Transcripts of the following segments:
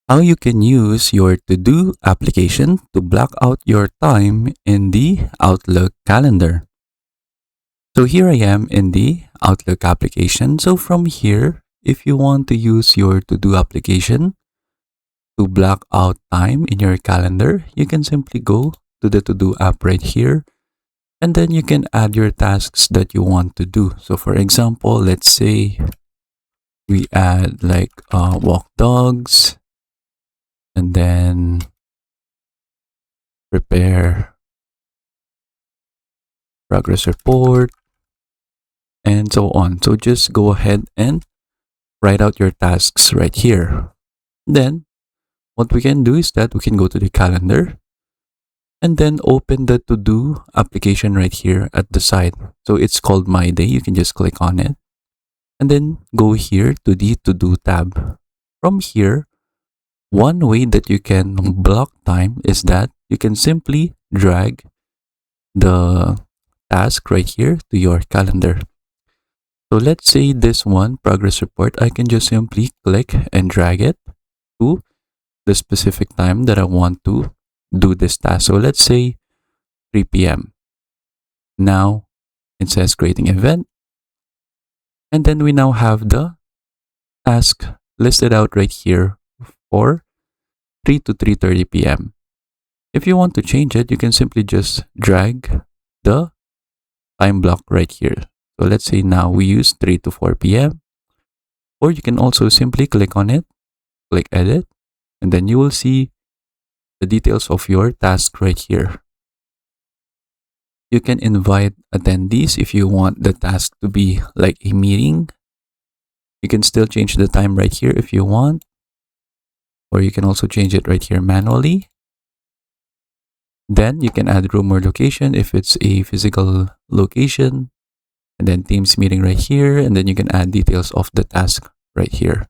How you can use your to-do application to block out your time in the Outlook calendar. So here I am in the Outlook application. So from here, if you want to use your to-do application to block out time in your calendar, you can simply go to the to-do app right here, and then you can add your tasks that you want to do. So for example, let's say we add like walk dogs, and then prepare progress report, and so on. So just go ahead and write out your tasks right here. Then what we can do is that we can go to the calendar and then open the to do application right here at the side. So it's called My Day. You can just click on it and then go here to the to do tab. From here, one way that you can block time is that you can simply drag the task right here to your calendar. So let's say this one progress report, I can just simply click and drag it to the specific time that I want to do this task. So let's say 3 p.m. Now it says creating event. And then we now have the task listed out right here for 3 to 3:30 p.m. If you want to change it, you can simply just drag the time block right here. So let's say now we use 3 to 4 p.m. Or you can also simply click on it, click edit, and then you will see the details of your task right here. You can invite attendees if you want the task to be like a meeting. You can still change the time right here if you want, or you can also change it right here manually. Then you can add room or location if it's a physical location, and then Teams meeting right here, and then you can add details of the task right here.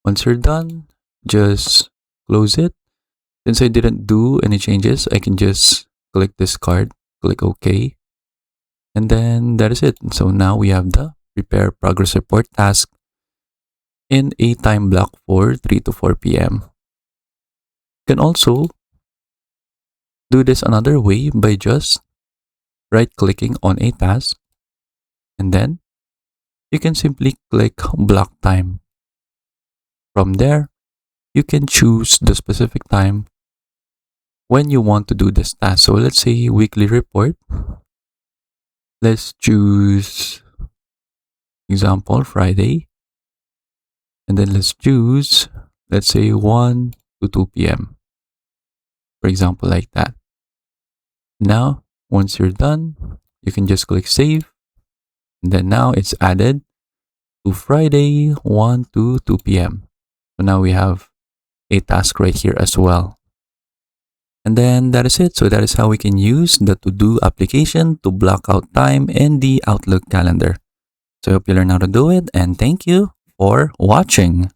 Once you're done, just close it. Since I didn't do any changes, I can just click discard, click OK, and then that is it. So now we have the prepare progress report task in a time block for 3 to 4 p.m. You can also do this another way by just right clicking on a task, and then you can simply click block time. From there, you can choose the specific time when you want to do this task. So let's say weekly report. Let's choose example Friday, and then let's choose, let's say 1 to 2 p.m. for example, like that. Now once you're done, you can just click save, and then now it's added to Friday 1 to 2 p.m. So now we have a task right here as well. And then that is it. So that is how we can use the to-do application to block out time in the Outlook calendar. So I hope you learn how to do it, and thank you for watching.